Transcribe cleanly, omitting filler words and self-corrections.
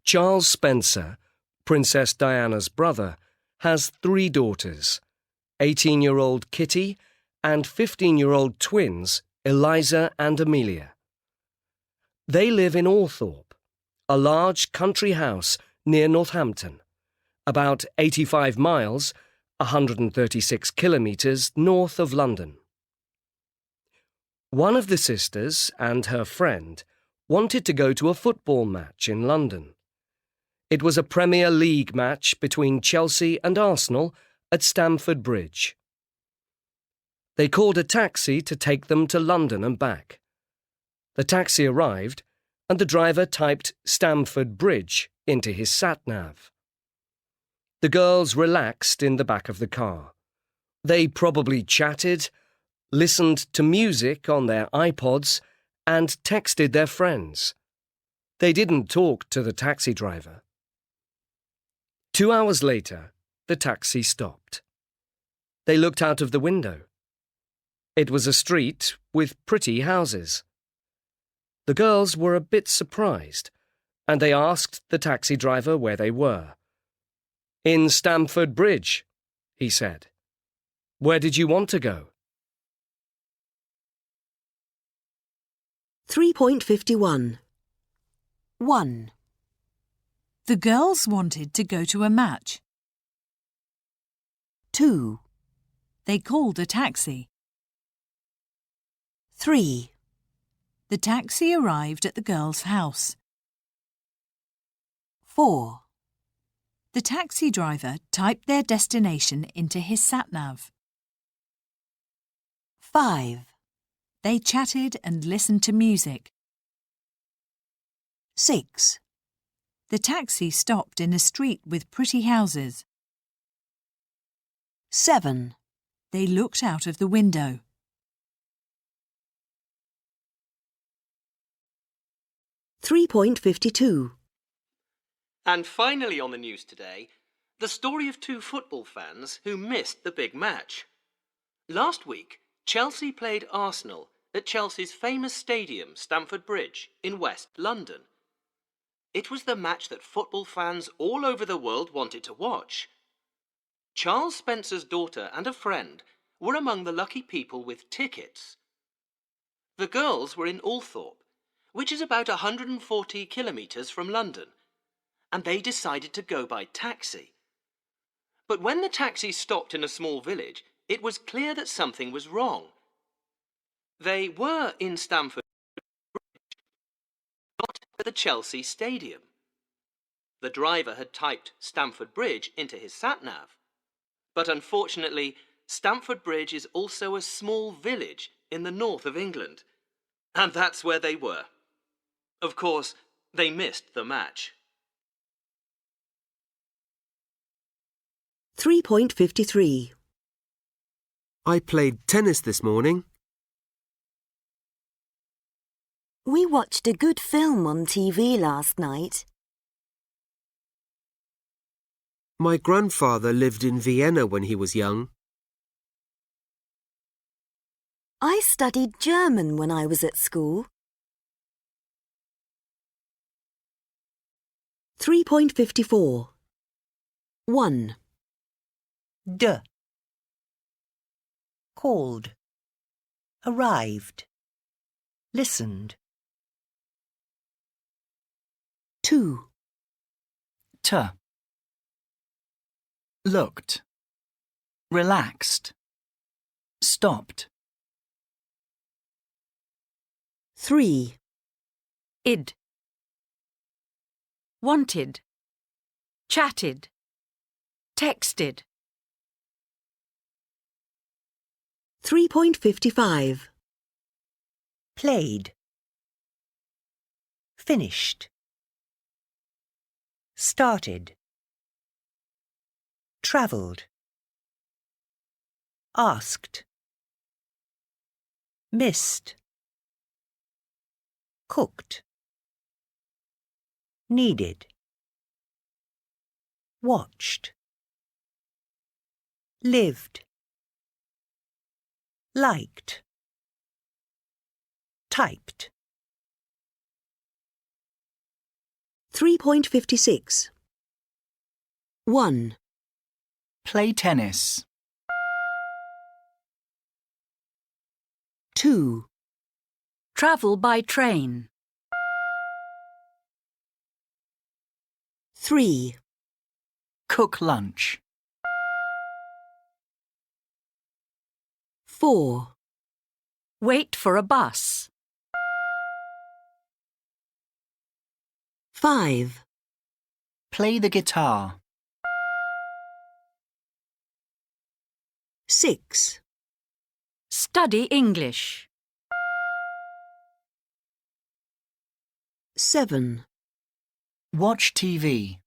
Charles Spencer, Princess Diana's brother, has 3 daughters, 18-year-old Kitty and 15-year-old twins Eliza and Amelia. They live in Althorpe, a large country house near Northampton, about 85 miles, 136 kilometres north of London. One of the sisters and her friend wanted to go to a football match in London. It was a Premier League match between Chelsea and Arsenal at Stamford Bridge. They called a taxi to take them to London and back. The taxi arrived, and the driver typed Stamford Bridge into his sat-nav. The girls relaxed in the back of the car. They probably chatted, listened to music on their iPods, and texted their friends. They didn't talk to the taxi driver. 2 hours later, the taxi stopped. They looked out of the window. It was a street with pretty houses. The girls were a bit surprised, and they asked the taxi driver where they were. "In Stamford Bridge," he said. "Where did you want to go?" 3.51. 1. The girls wanted to go to a match. 2. They called a taxi. 3. The taxi arrived at the girls' house. 4. The taxi driver typed their destination into his sat-nav. 5. They chatted and listened to music. 6. The taxi stopped in a street with pretty houses. 7. They looked out of the window. 3.52. And finally on the news today, the story of 2 football fans who missed the big match. Last week, Chelsea played Arsenal at Chelsea's famous stadium, Stamford Bridge, in West London. It was the match that football fans all over the world wanted to watch. Charles Spencer's daughter and a friend were among the lucky people with tickets. The girls were in Althorpe, which is about 140 kilometres from London, and they decided to go by taxi. But when the taxi stopped in a small village, it was clear that something was wrong. They were in Stamford Bridge, not at the Chelsea Stadium. The driver had typed Stamford Bridge into his sat-nav, but unfortunately, Stamford Bridge is also a small village in the north of England, and that's where they were. Of course, they missed the match. 3.53. I played tennis this morning. We watched a good film on TV last night. My grandfather lived in Vienna when he was young. I studied German when I was at school. 3.54. 1. D. Called. Arrived. Listened. 2. T. Looked. Relaxed. Stopped. 3. Id. Wanted. Chatted. Texted. 3.55. Played. Finished. Started. Travelled. Asked. Missed. Cooked. Needed. Watched. Lived. Liked. Typed. 3.56. 1, Play tennis. 2, Travel by train. 3, Cook lunch. 4, Wait for a bus. 5, Play the guitar. 6, Study English. 7, Watch TV.